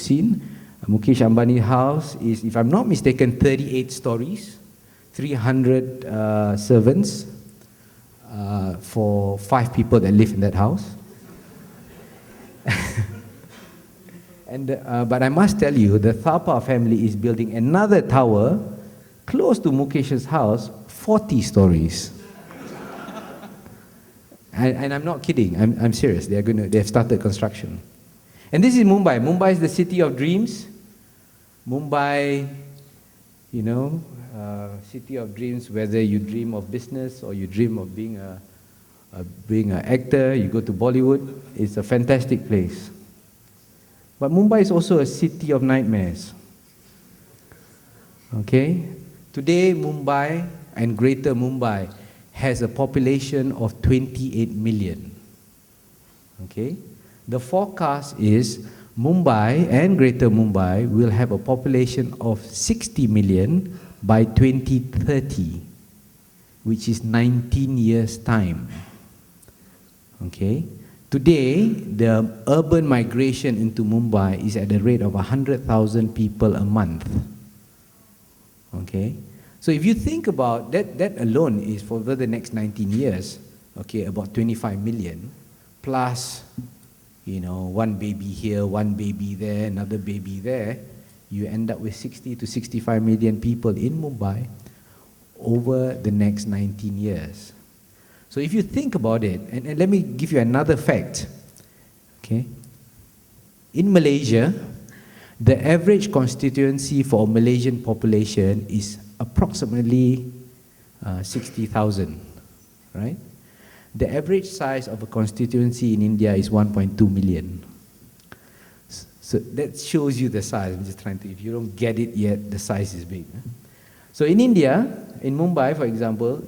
seen. Mukesh Ambani's house is, if I'm not mistaken, 38 stories, 300 servants for 5 people that live in that house. But I must tell you, the Thapa family is building another tower close to Mukesh's house, 40 stories. And I'm not kidding, I'm serious. They've started construction. And this is Mumbai. Mumbai is the city of dreams. Mumbai, you know, city of dreams, whether you dream of business or you dream of being an actor, you go to Bollywood, it's a fantastic place. But Mumbai is also a city of nightmares. Okay? Today, Mumbai and Greater Mumbai has a population of 28 million. Okay? The forecast is Mumbai and Greater Mumbai will have a population of 60 million by 2030, which is 19 years' time. Okay? Today, the urban migration into Mumbai is at the rate of 100,000 people a month. Okay? So if you think about that alone is for over the next 19 years, okay, about 25 million, plus, you know, one baby here, one baby there, another baby there, you end up with 60 to 65 million people in Mumbai over the next 19 years. So if you think about it, and let me give you another fact, okay? In Malaysia, the average constituency for a Malaysian population is approximately 60,000, right? The average size of a constituency in India is 1.2 million. So that shows you the size. I'm just trying to, if you don't get it yet, the size is big. So in India, in Mumbai, for example,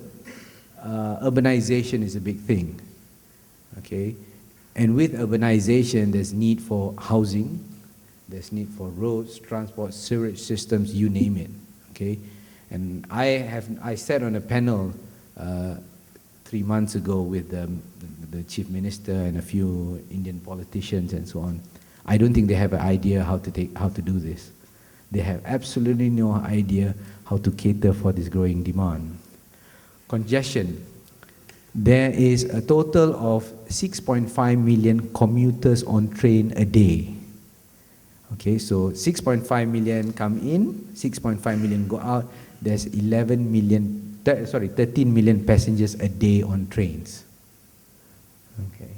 urbanization is a big thing, okay? And with urbanization, there's need for housing, there's need for roads, transport, sewage systems, you name it, okay? And I sat on a panel 3 months ago with the chief minister and a few Indian politicians and so on. I don't think they have an idea how to do this. They have absolutely no idea how to cater for this growing demand. Congestion. There is a total of 6.5 million commuters on train a day. Okay, so 6.5 million come in, 6.5 million go out. There's 13 million passengers a day on trains. Okay.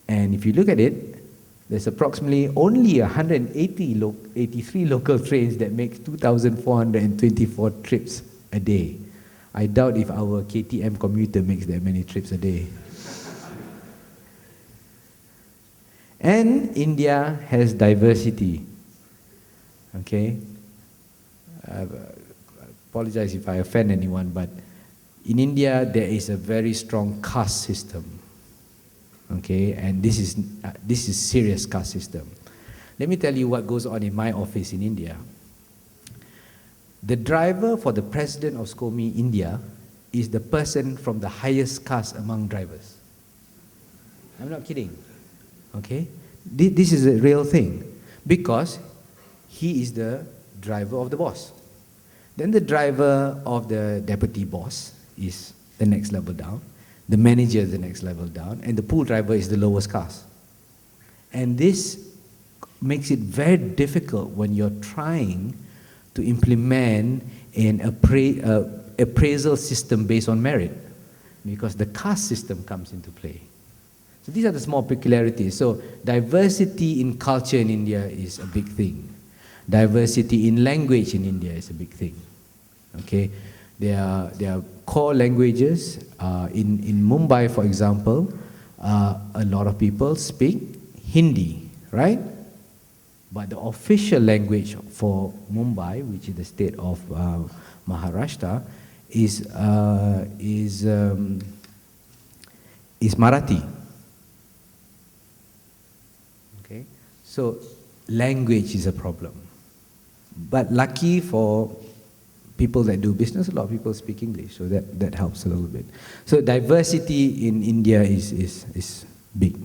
And if you look at it, there's approximately only 83 local trains that make 2,424 trips a day. I doubt if our KTM commuter makes that many trips a day. And India has diversity. Okay? I apologize if I offend anyone, but in India there is a very strong caste system. Okay? And this is serious caste system. Let me tell you what goes on in my office in India. The driver for the president of Scomi, India, is the person from the highest caste among drivers. I'm not kidding. Okay? This is a real thing. Because he is the driver of the boss. Then the driver of the deputy boss is the next level down. The manager is the next level down. And the pool driver is the lowest caste. And this makes it very difficult when you're trying to implement an appraisal system based on merit, because the caste system comes into play. So these are the small peculiarities. So diversity in culture in India is a big thing. Diversity in language in India is a big thing. Okay, there are core languages. In Mumbai, for example, a lot of people speak Hindi, right? But the official language for Mumbai, which is the state of Maharashtra, is Marathi. Okay, so language is a problem. But lucky for people that do business, a lot of people speak English, so that helps a little bit. So diversity in India is big.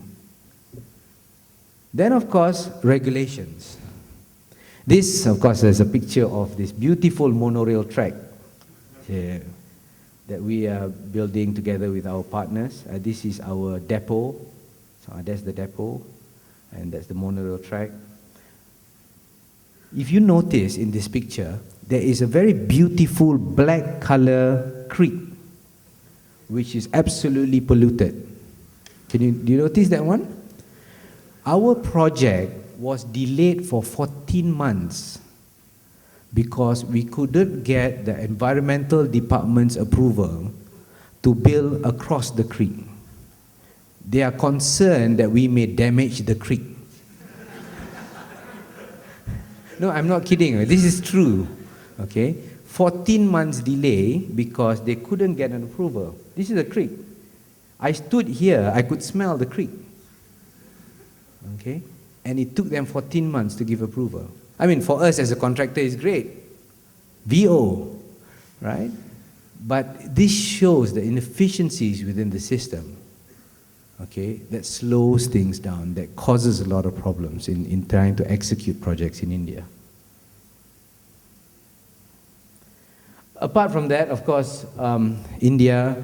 Then, of course, regulations. This, of course, is a picture of this beautiful monorail track here that we are building together with our partners. This is our depot. So that's the depot, and that's the monorail track. If you notice in this picture, there is a very beautiful black color creek, which is absolutely polluted. Do you notice that one? Our project was delayed for 14 months because we couldn't get the environmental department's approval to build across the creek. They are concerned that we may damage the creek. No, I'm not kidding. This is true. Okay? 14 months delay because they couldn't get an approval. This is a creek. I stood here, I could smell the creek. Okay? And it took them 14 months to give approval. I mean, for us as a contractor, it's great. VO, right? But this shows the inefficiencies within the system, okay, that slows things down, that causes a lot of problems in trying to execute projects in India. Apart from that, of course, India,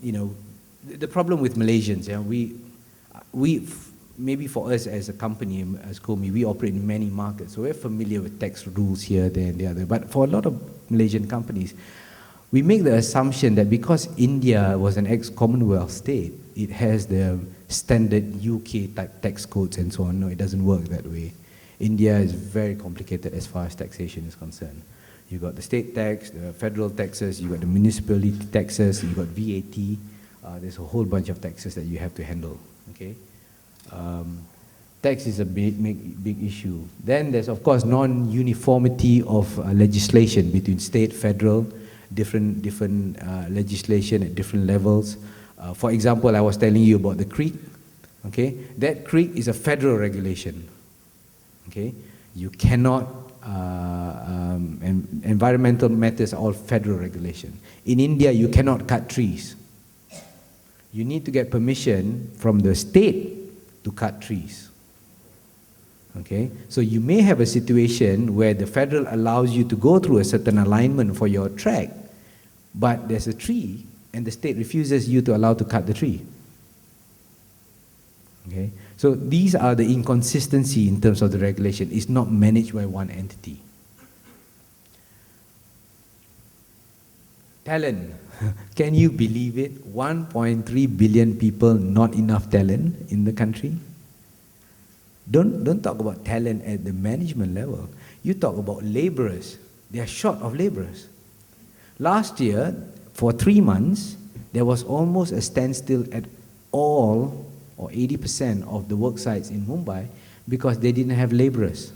you know, the problem with Malaysians, yeah, we maybe for us as a company, as Scomi, we operate in many markets, so we're familiar with tax rules here, there, and the other. But for a lot of Malaysian companies, we make the assumption that because India was an ex-Commonwealth state, it has the standard UK type tax codes and so on. No, it doesn't work that way. India is very complicated as far as taxation is concerned. You've got the state tax, the federal taxes, you've got the municipality taxes, you've got VAT. There's a whole bunch of taxes that you have to handle. Okay, tax is a big issue. Then there's of course non-uniformity of legislation between state, federal, different legislation at different levels. For example, I was telling you about the creek. Okay, that creek is a federal regulation. Okay, you cannot. Environmental matters are all federal regulation. In India, you cannot cut trees. You need to get permission from the state to cut trees. Okay, so you may have a situation where the federal allows you to go through a certain alignment for your track, but there's a tree and the state refuses you to allow to cut the tree. Okay, so these are the inconsistency in terms of the regulation. It's not managed by one entity. Talent. Can you believe it? 1.3 billion people, not enough talent in the country. Don't talk about talent at the management level. You talk about laborers. They are short of laborers. Last year, for 3 months, there was almost a standstill at all, or 80% of the work sites in Mumbai, because they didn't have laborers,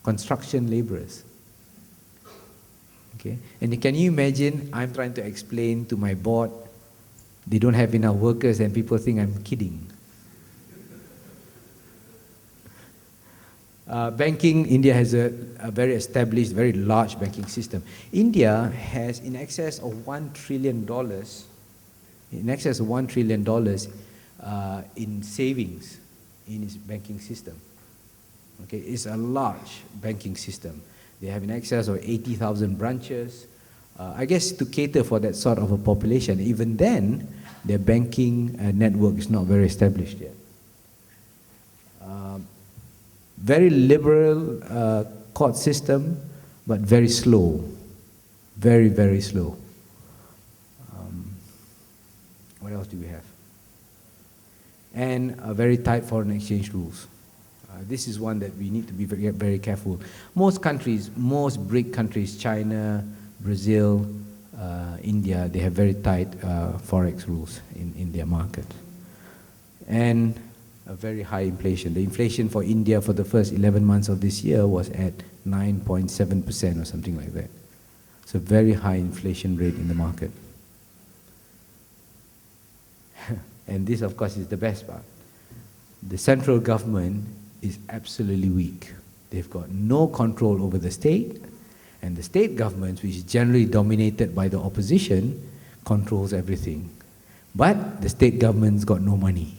construction laborers. Okay, and can you imagine? I'm trying to explain to my board, they don't have enough workers, and people think I'm kidding. Banking, India has a very established, very large banking system. India has in excess of $1 trillion, in savings in its banking system. Okay, it's a large banking system. They have in excess of 80,000 branches. I guess to cater for that sort of a population, even then, their banking network is not very established yet. Very liberal court system, but very slow. Very, very slow. What else do we have? And very tight foreign exchange rules. This is one that we need to be very, very careful. Most countries, most BRIC countries, China, Brazil, India, they have very tight forex rules in their market. And a very high inflation. The inflation for India for the first 11 months of this year was at 9.7% or something like that. It's a very high inflation rate in the market. And this, of course, is the best part. The central government is absolutely weak. They've got no control over the state, and the state government, which is generally dominated by the opposition, controls everything. But the state government's got no money.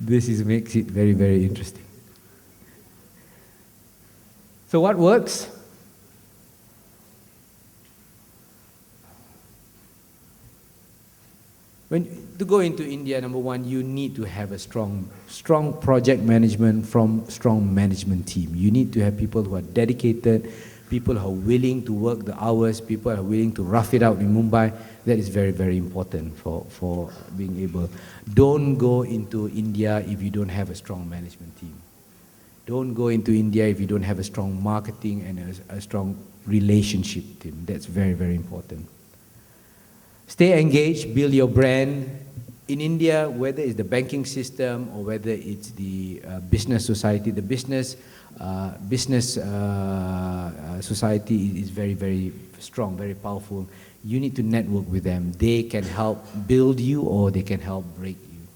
makes it very, very interesting. So what works? To go into India, number one, you need to have a strong project management from strong management team. You need to have people who are dedicated, people who are willing to work the hours, people who are willing to rough it out in Mumbai. That is very, very important for being able. Don't go into India if you don't have a strong management team. Don't go into India if you don't have a strong marketing and a strong relationship team. That's very, very important. Stay engaged, build your brand. In India, whether it's the banking system or whether it's the business society, the business society is very, very strong, very powerful. You need to network with them. They can help build you or they can help break you.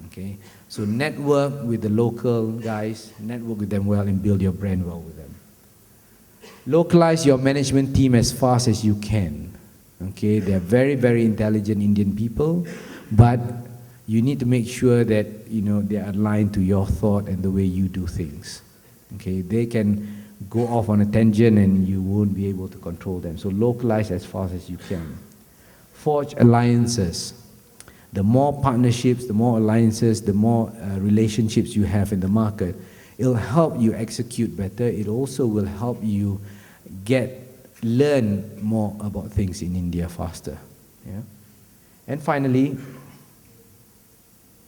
Okay? So network with the local guys, network with them well and build your brand well with them. Localize your management team as fast as you can. Okay, they're very, very intelligent Indian people, but you need to make sure that, you know, they're aligned to your thought and the way you do things. Okay, they can go off on a tangent and you won't be able to control them. So localize as fast as you can. Forge alliances. The more partnerships, the more alliances, the more relationships you have in the market, it'll help you execute better. It also will help you learn more about things in India faster. Yeah? And finally,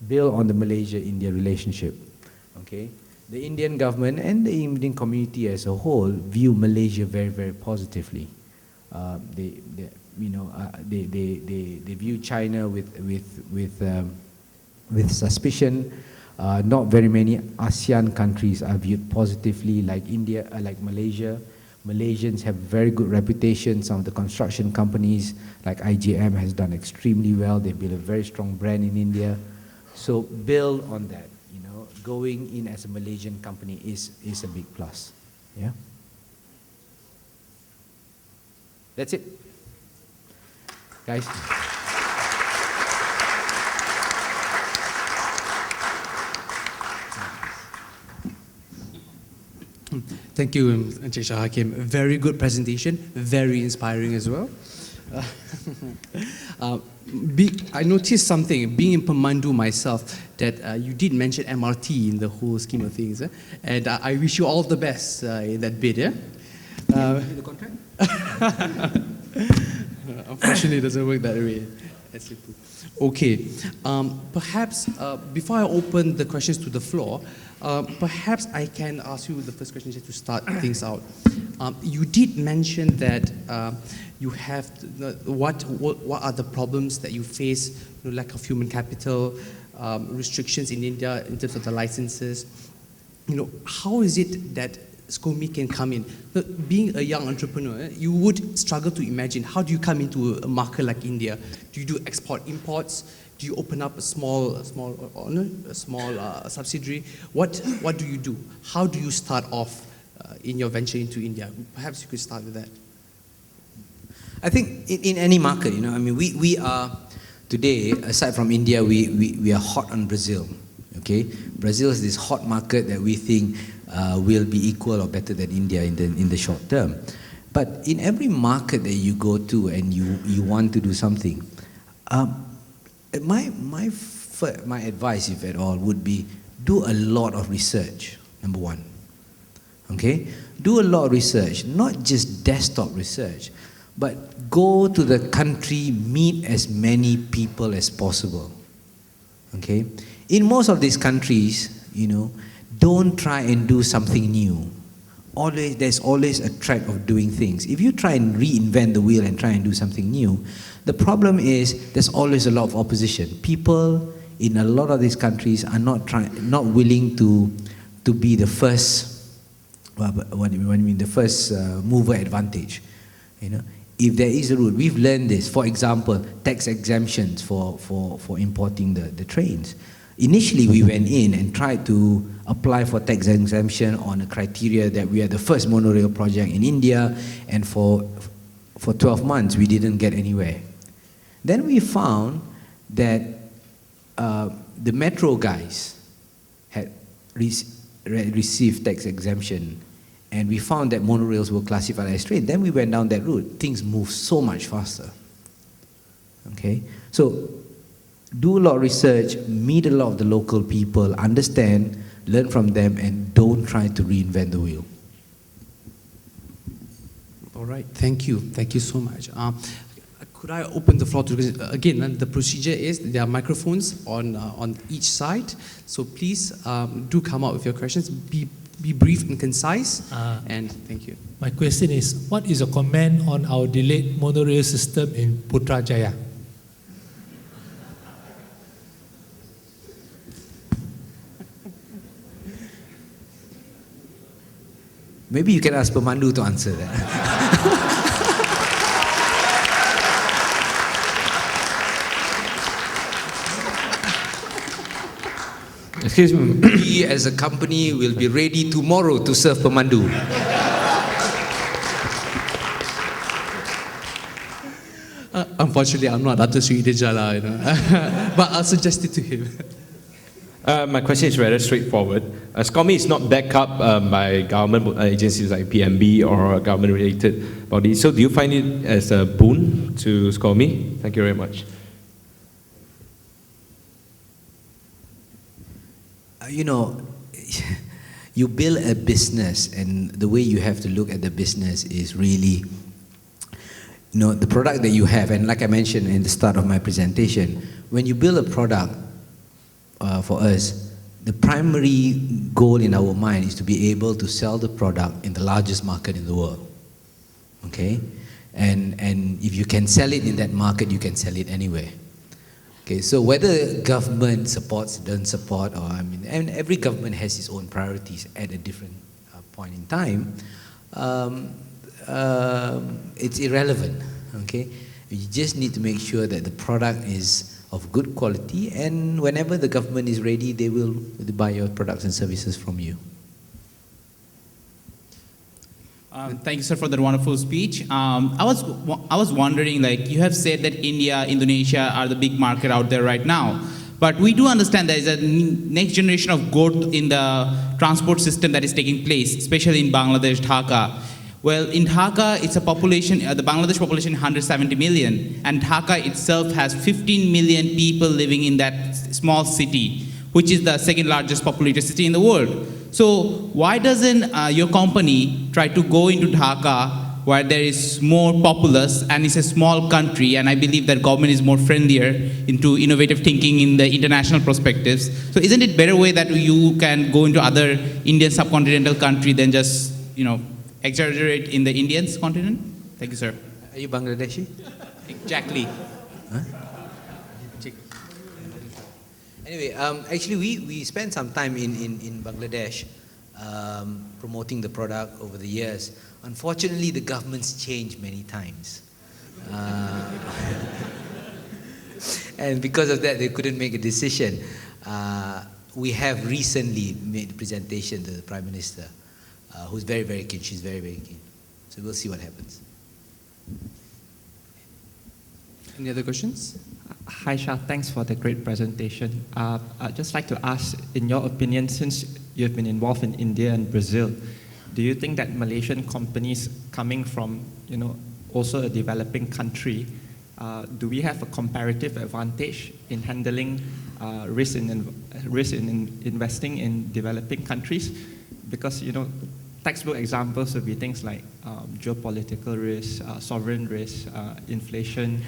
build on the Malaysia-India relationship. Okay? The Indian government and the Indian community as a whole view Malaysia very, very positively. They view China with suspicion. Not very many ASEAN countries are viewed positively, like India, like Malaysia. Malaysians have very good reputation. Some of the construction companies like IJM has done extremely well. They've built a very strong brand in India. So build on that. You know, going in as a Malaysian company is a big plus. Yeah. That's it, guys. Thank you, Shah Hakim. Very good presentation, very inspiring as well. I noticed something, being in Pemandu myself, that you did mention MRT in the whole scheme of things. And I wish you all the best in that bid. Yeah? The contract? Unfortunately, it doesn't work that way. Okay, perhaps before I open the questions to the floor, perhaps I can ask you the first question just to start things out. You did mention that you have what are the problems that you face? You know, lack of human capital, restrictions in India in terms of the licenses. You know, how is it that Scomi can come in? Being a young entrepreneur, you would struggle to imagine how do you come into a market like India? Do you do export-imports? Do you open up a small subsidiary? What do you do? How do you start off in your venture into India? Perhaps you could start with that. I think in any market, you know, I mean, we are today, aside from India, we are hot on Brazil. Okay, Brazil is this hot market that we think will be equal or better than India in the short term. But in every market that you go to and you want to do something, my advice, if at all, would be do a lot of research. Number one, okay, do a lot of research, not just desktop research, but go to the country, meet as many people as possible. Okay, in most of these countries, you know, don't try and do something new. There's always a track of doing things. If you try and reinvent the wheel and try and do something new, the problem is there's always a lot of opposition. People in a lot of these countries are not willing to be the first. What do you mean? The first mover advantage. You know, if there is a route, we've learned this. For example, tax exemptions for importing the trains. Initially, we went in and tried to apply for tax exemption on a criteria that we are the first monorail project in India, and for 12 months we didn't get anywhere. Then we found that the metro guys, had received tax exemption, and we found that monorails were classified as train, then we went down that route. Things move so much faster. Okay, so do a lot of research, meet a lot of the local people, understand, learn from them, and don't try to reinvent the wheel. All right, thank you so much. Could I open the floor to again? The procedure is there are microphones on each side, so please do come up with your questions. Be brief and concise, and thank you. My question is, what is your comment on our delayed monorail system in Putrajaya? Maybe you can ask Pemandu to answer that. Excuse me. We as a company will be ready tomorrow to serve Pemandu. Unfortunately, I'm not Dato Sri Idejala, you know, but I'll suggest it to him. My question is rather straightforward. Scomi is not backed up by government agencies like PMB or government-related bodies. So do you find it as a boon to Scomi? Thank you very much. You know, you build a business, and the way you have to look at the business is really, you know, the product that you have. And like I mentioned in the start of my presentation, when you build a product, for us, the primary goal in our mind is to be able to sell the product in the largest market in the world. Okay? And if you can sell it in that market, you can sell it anywhere. Okay, so whether government supports, doesn't support, or and every government has its own priorities at a different point in time, it's irrelevant. Okay? You just need to make sure that the product is of good quality, and whenever the government is ready, they will buy your products and services from you. Thank you, sir, for that wonderful speech. I was wondering, like, you have said that India, Indonesia are the big market out there right now, but we do understand there is a next generation of growth in the transport system that is taking place, especially in Bangladesh, Dhaka. Well, in Dhaka, it's a population, the Bangladesh population 170 million, and Dhaka itself has 15 million people living in that small city, which is the second largest populated city in the world. So why doesn't your company try to go into Dhaka, where there is more populace and it's a small country, and I believe that government is more friendlier into innovative thinking in the international perspectives. So isn't it better way that you can go into other Indian subcontinental country than just, you know, exaggerate in the Indian continent? Thank you, sir. Are you Bangladeshi? Exactly. Huh? Anyway, actually we spent some time in Bangladesh promoting the product over the years. Unfortunately, the government's changed many times. And because of that, they couldn't make a decision. We have recently made a presentation to the Prime Minister, who's very, very keen. She's very, very keen. So we'll see what happens. Any other questions? Hi, Shah. Thanks for the great presentation. I'd just like to ask, in your opinion, since you've been involved in India and Brazil, do you think that Malaysian companies coming from, you know, also a developing country, do we have a comparative advantage in handling risk in investing in developing countries? Because, you know, textbook examples would be things like geopolitical risk, sovereign risk, inflation,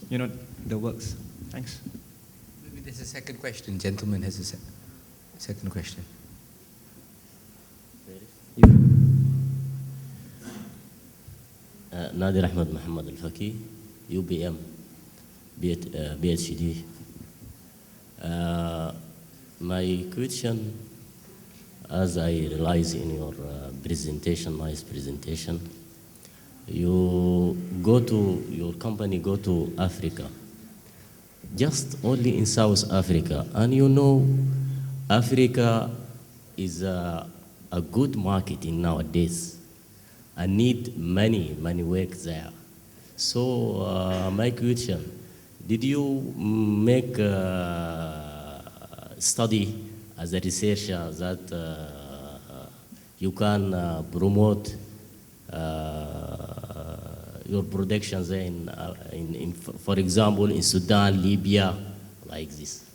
you know, the works. Thanks. Maybe there's a second question. Gentleman has a second question. Nadir Ahmed Muhammad Al-Faki, UBM, PhD. My question, as I realize in your presentation, nice presentation, your company go to Africa, just only in South Africa, and you know, Africa is a good market in nowadays. I need many work there. So my question, did you make study as a researcher that you can promote your productions for example, in Sudan, Libya, like this?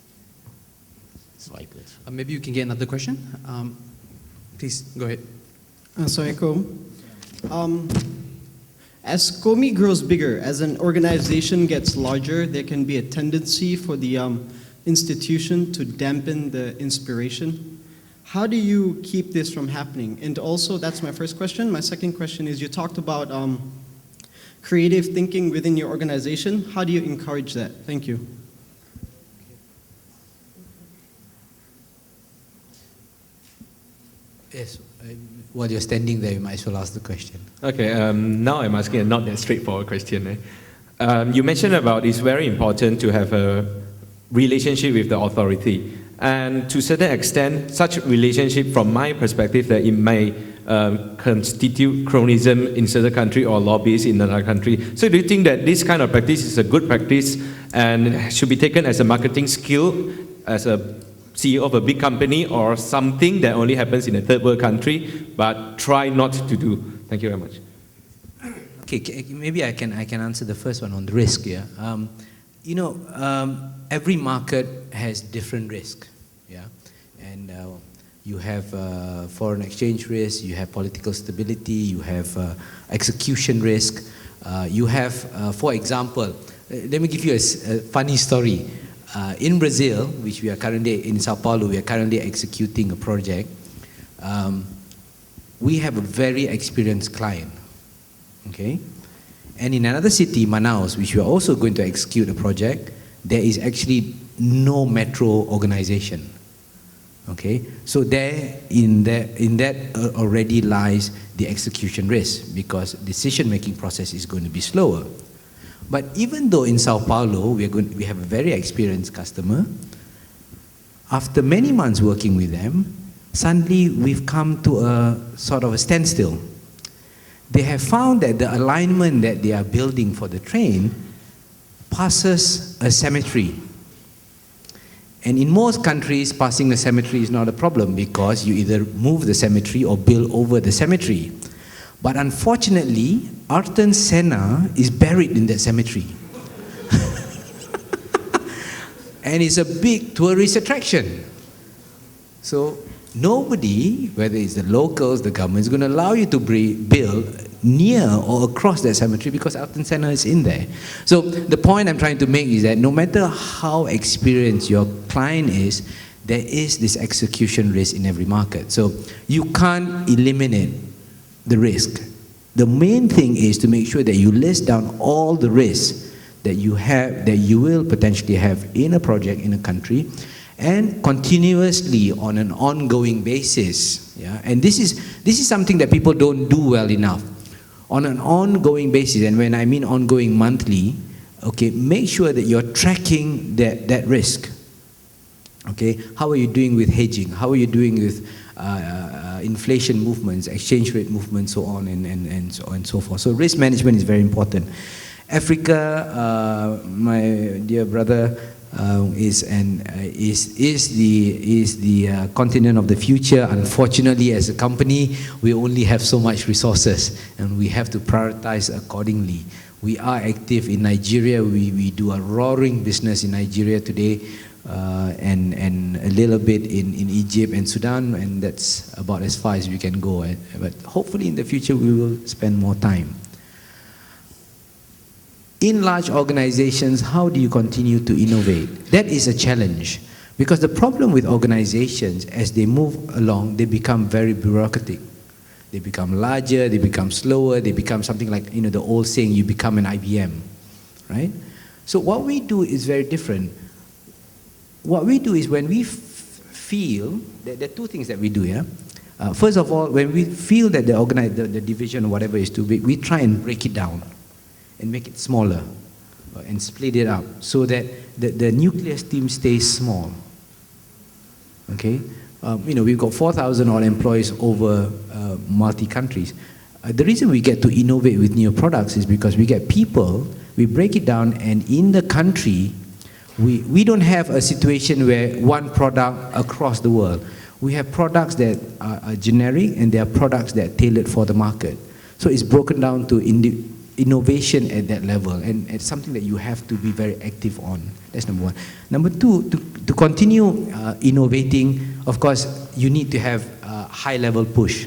That's my question. Maybe you can get another question. Please, go ahead. Assalamualaikum. As Scomi grows bigger, as an organization gets larger, there can be a tendency for the institution to dampen the inspiration. How do you keep this from happening? And also, that's my first question. My second question is, you talked about creative thinking within your organization. How do you encourage that? Thank you. Yes, while you're standing there, you might as well ask the question. Okay, now I'm asking a not that straightforward question. You mentioned about it's very important to have a relationship with the authority. And to a certain extent, such relationship, from my perspective, that it may constitute cronyism in certain country or lobbies in another country. So do you think that this kind of practice is a good practice and should be taken as a marketing skill as a CEO of a big company, or something that only happens in a third world country, but try not to do? Thank you very much. Okay, maybe I can answer the first one on the risk. Yeah, every market has different risk. Yeah, and you have foreign exchange risk, you have political stability, you have execution risk. You have, for example, let me give you a funny story. In Brazil, which we are currently, in Sao Paulo, we are currently executing a project. We have a very experienced client, okay? And in another city, Manaus, which we are also going to execute a project, there is actually no metro organization, okay? So there, in that already lies the execution risk, because decision-making process is going to be slower. But even though in Sao Paulo we have a very experienced customer, after many months working with them, suddenly we've come to a sort of a standstill. They have found that the alignment that they are building for the train passes a cemetery. And in most countries, passing a cemetery is not a problem, because you either move the cemetery or build over the cemetery. But unfortunately, Ayrton Senna is buried in that cemetery. And it's a big tourist attraction. So nobody, whether it's the locals, the government, is going to allow you to build near or across that cemetery, because Ayrton Senna is in there. So the point I'm trying to make is that no matter how experienced your client is, there is this execution risk in every market. So you can't eliminate the risk. The main thing is to make sure that you list down all the risks that you have, that you will potentially have in a project in a country, and continuously on an ongoing basis. Yeah? And this is something that people don't do well enough. On an ongoing basis, and when I mean ongoing, monthly, okay, make sure that you're tracking that risk. Okay, how are you doing with hedging? How are you doing with inflation movements, exchange rate movements, so on and so on and so forth. So risk management is very important. Africa, my dear brother, is the continent of the future. Unfortunately, as a company, we only have so much resources, and we have to prioritize accordingly. We are active in Nigeria. We do a roaring business in Nigeria today. And a little bit in Egypt and Sudan, and that's about as far as we can go. But hopefully in the future we will spend more time. In large organizations, how do you continue to innovate? That is a challenge, because the problem with organizations, as they move along, they become very bureaucratic. They become larger, they become slower, they become something like, the old saying, you become an IBM, right? So what we do is very different. What we do is, when we feel, there are two things that we do, yeah? First of all, when we feel that the division or whatever is too big, we try and break it down and make it smaller and split it up so that the nucleus team stays small. Okay? We've got 4,000 odd employees over multi-countries. The reason we get to innovate with new products is because we get people, we break it down, and in the country, We don't have a situation where one product across the world. We have products that are generic and there are products that are tailored for the market. So it's broken down to innovation at that level, and it's something that you have to be very active on. That's number one. Number two, to continue innovating, of course, you need to have a high-level push.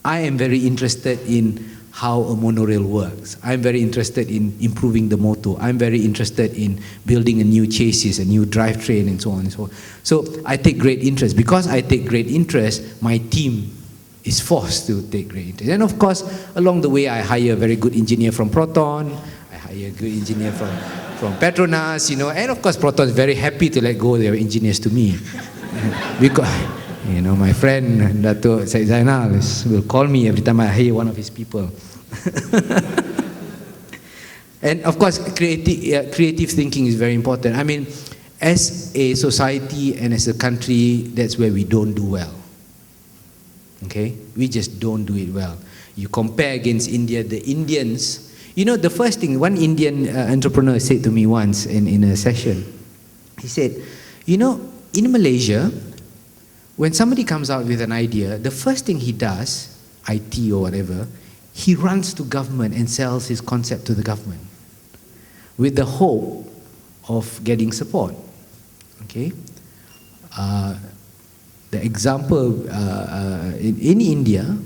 I am very interested in how a monorail works. I'm very interested in improving the motor. I'm very interested in building a new chassis, a new drivetrain, and so on and so on. So I take great interest. Because I take great interest, my team is forced to take great interest. And of course, along the way, I hire a very good engineer from Proton. I hire a good engineer from Petronas, you know. And of course, Proton is very happy to let go their engineers to me. Because, you know, my friend, Dato' Syed Zainal, will call me every time I hire one of his people. And of course, creative thinking is very important. I mean, as a society and as a country, that's where we don't do well. Okay? We just don't do it well. You compare against India, the Indians, you know, the first thing, one Indian entrepreneur said to me once in a session, he said, you know, in Malaysia, when somebody comes out with an idea, the first thing he does, IT or whatever, he runs to government and sells his concept to the government with the hope of getting support. Okay? The example in India,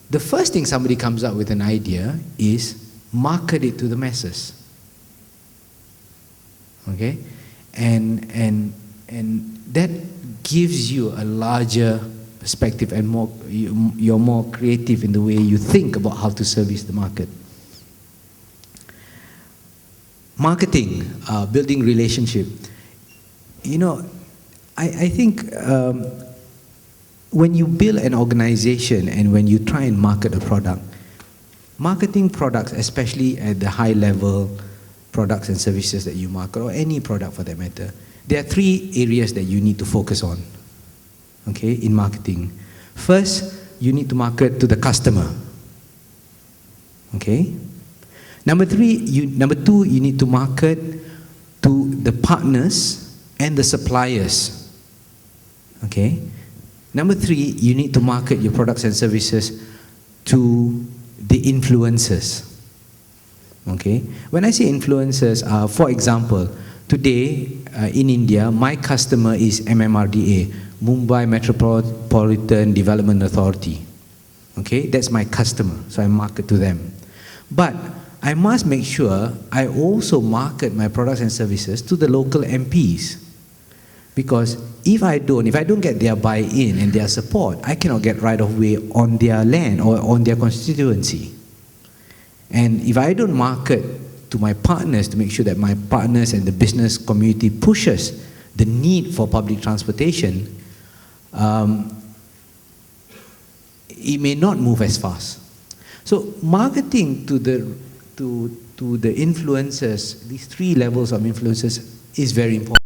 the first thing somebody comes up with an idea is market it to the masses. Okay? And that gives you a larger perspective and you're more creative in the way you think about how to service the market. Marketing, building relationship. You know, I think when you build an organization and when you try and market a product, marketing products, especially at the high level products and services that you market, or any product for that matter, there are three areas that you need to focus on, okay, in marketing. First, you need to market to the customer, okay? Number two, you need to market to the partners and the suppliers, okay? Number three, you need to market your products and services to the influencers, okay? When I say influencers, for example, today in India, my customer is MMRDA, Mumbai Metropolitan Development Authority. Okay, that's my customer, so I market to them. But I must make sure I also market my products and services to the local MPs. Because if I don't get their buy-in and their support, I cannot get right of way on their land or on their constituency. And if I don't market to my partners to make sure that my partners and the business community pushes the need for public transportation, it may not move as fast. So marketing to the influencers, these three levels of influencers, is very important.